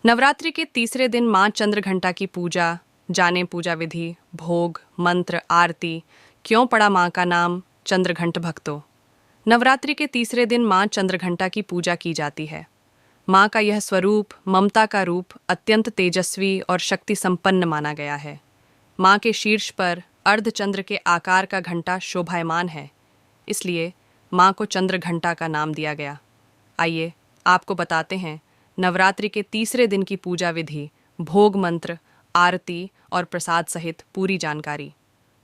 नवरात्रि के तीसरे दिन माँ चंद्रघंटा की पूजा, जाने पूजा विधि, भोग, मंत्र, आरती। क्यों पड़ा माँ का नाम चंद्रघंट भक्तों? नवरात्रि के तीसरे दिन माँ चंद्रघंटा की पूजा की जाती है। माँ का यह स्वरूप, ममता का रूप, अत्यंत तेजस्वी और शक्ति संपन्न माना गया है। माँ के शीर्ष पर अर्धचंद्र के आकार का घंटा शोभायमान है, इसलिए माँ को चंद्रघंटा का नाम दिया गया। आइए आपको बताते हैं नवरात्रि के तीसरे दिन की पूजा विधि, भोग मंत्र, आरती और प्रसाद सहित पूरी जानकारी।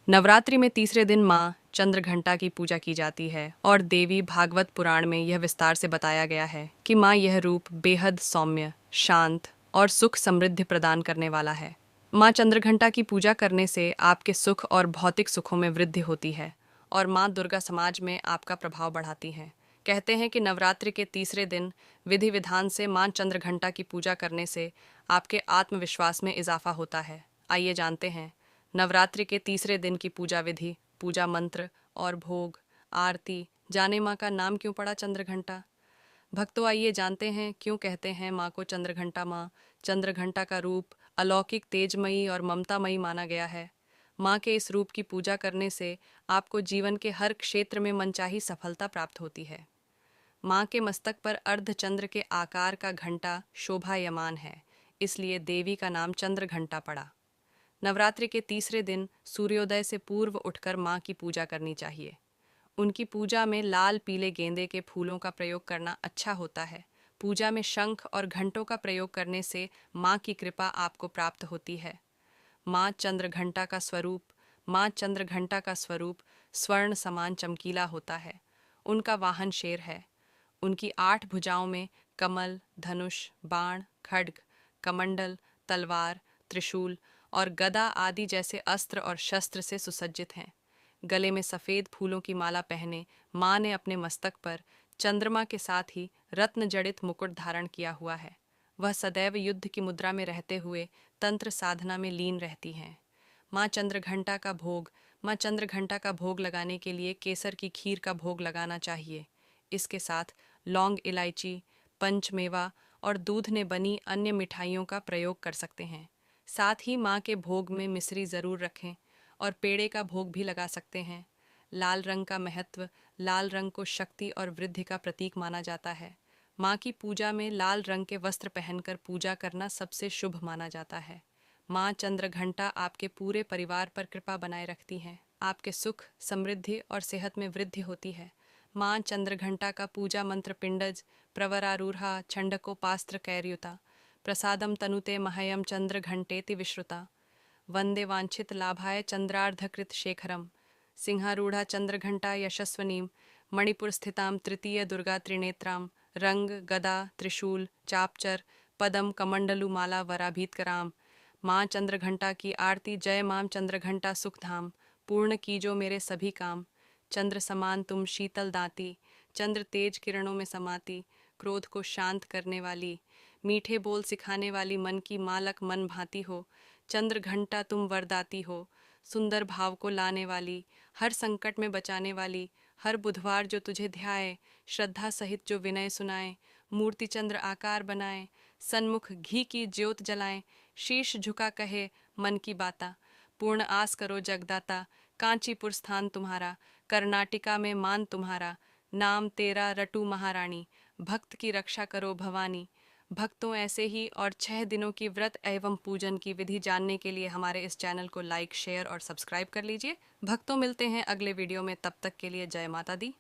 नवरात्रि में तीसरे दिन माँ चंद्रघंटा की पूजा की जाती है और देवी भागवत पुराण में यह विस्तार से बताया गया है कि माँ यह रूप बेहद सौम्य, शांत और सुख समृद्धि प्रदान करने वाला है। माँ चंद्रघंटा की पूजा करने से आपके सुख और भौतिक सुखों में वृद्धि होती है और माँ दुर्गा समाज में आपका प्रभाव बढ़ाती हैं। कहते हैं कि नवरात्रि के तीसरे दिन विधि विधान से माँ चंद्रघंटा की पूजा करने से आपके आत्मविश्वास में इजाफा होता है। आइए जानते हैं नवरात्रि के तीसरे दिन की पूजा विधि, पूजा मंत्र और भोग, आरती। जाने माँ का नाम क्यों पड़ा चंद्रघंटा भक्तों? आइए जानते हैं क्यों कहते हैं माँ को चंद्रघंटा माँ। चंद्रघंटा का रूप अलौकिक, तेजमयी और ममतामयी माना गया है। माँ के इस रूप की पूजा करने से आपको जीवन के हर क्षेत्र में मनचाही सफलता प्राप्त होती है। माँ के मस्तक पर अर्धचंद्र के आकार का घंटा शोभायमान है, इसलिए देवी का नाम चंद्रघंटा पड़ा। नवरात्रि के तीसरे दिन सूर्योदय से पूर्व उठकर माँ की पूजा करनी चाहिए। उनकी पूजा में लाल पीले गेंदे के फूलों का प्रयोग करना अच्छा होता है। पूजा में शंख और घंटों का प्रयोग करने से माँ की कृपा आपको प्राप्त होती है। माँ चंद्रघंटा का स्वरूप स्वर्ण समान चमकीला होता है। उनका वाहन शेर है। उनकी 8 भुजाओं में कमल, धनुष, बाण, खड्ग, कमंडल, तलवार, त्रिशूल और गदा आदि जैसे अस्त्र और शस्त्र से सुसज्जित हैं। गले में सफ़ेद फूलों की माला पहने माँ ने अपने मस्तक पर चंद्रमा के साथ ही रत्न जड़ित मुकुट धारण किया हुआ है। वह सदैव युद्ध की मुद्रा में रहते हुए तंत्र साधना में लीन रहती हैं। माँ चंद्रघंटा का भोग। माँ चंद्रघंटा का भोग लगाने के लिए केसर की खीर का भोग लगाना चाहिए। इसके साथ लौंग, इलायची, पंचमेवा और दूध ने बनी अन्य मिठाइयों का प्रयोग कर सकते हैं। साथ ही माँ के भोग में मिश्री ज़रूर रखें और पेड़े का भोग भी लगा सकते हैं। लाल रंग का महत्व। लाल रंग को शक्ति और वृद्धि का प्रतीक माना जाता है। माँ की पूजा में लाल रंग के वस्त्र पहनकर पूजा करना सबसे शुभ माना जाता है। माँ चंद्रघंटा आपके पूरे परिवार पर कृपा बनाए रखती हैं। आपके सुख, समृद्धि और सेहत में वृद्धि होती है। माँ चंद्रघंटा का पूजा मंत्र पिंडज प्रवरारूढ़ा छंडकोपास्त्र कैर्युता प्रसादम तनुते मह्यम चंद्रघंटेति विश्रुता वंदे वांछित लाभाय चंद्रार्धकृत शेखरम सिंहारूढ़ा चंद्रघंटा यशस्वनीम मणिपुर स्थिताम तृतीय दुर्गा त्रिनेत्राम रंग, गदा, त्रिशूल, चापचर, पदम, कमंडलु माला वराभीतकराम। माँ चंद्रघंटा की आरती। जय माम चंद्रघंटा सुखधाम, पूर्ण कीजो मेरे सभी काम। चंद्र समान तुम शीतल दाती, चंद्र तेज किरणों में समाती, क्रोध को शांत करने वाली, मीठे बोल सिखाने वाली, मन की मालक मन भाती हो। चंद्र घंटा तुम वरदाती हो, सुंदर भाव को लाने वाली, हर संकट में बचाने वाली। हर बुधवार जो तुझे ध्याए, श्रद्धा सहित जो विनय सुनाए, मूर्ति चंद्र आकार बनाए, सन्मुख घी की ज्योत जलाए, शीश झुका कहे मन की बाता। पूर्ण आस करो जगदाता, कांचीपुर स्थान तुम्हारा, कर्नाटिका में मान तुम्हारा। नाम तेरा रटू महारानी, भक्त की रक्षा करो भवानी। भक्तों, ऐसे ही और 6 दिनों की व्रत एवं पूजन की विधि जानने के लिए हमारे इस चैनल को लाइक, शेयर और सब्सक्राइब कर लीजिए। भक्तों, मिलते हैं अगले वीडियो में, तब तक के लिए जय माता दी।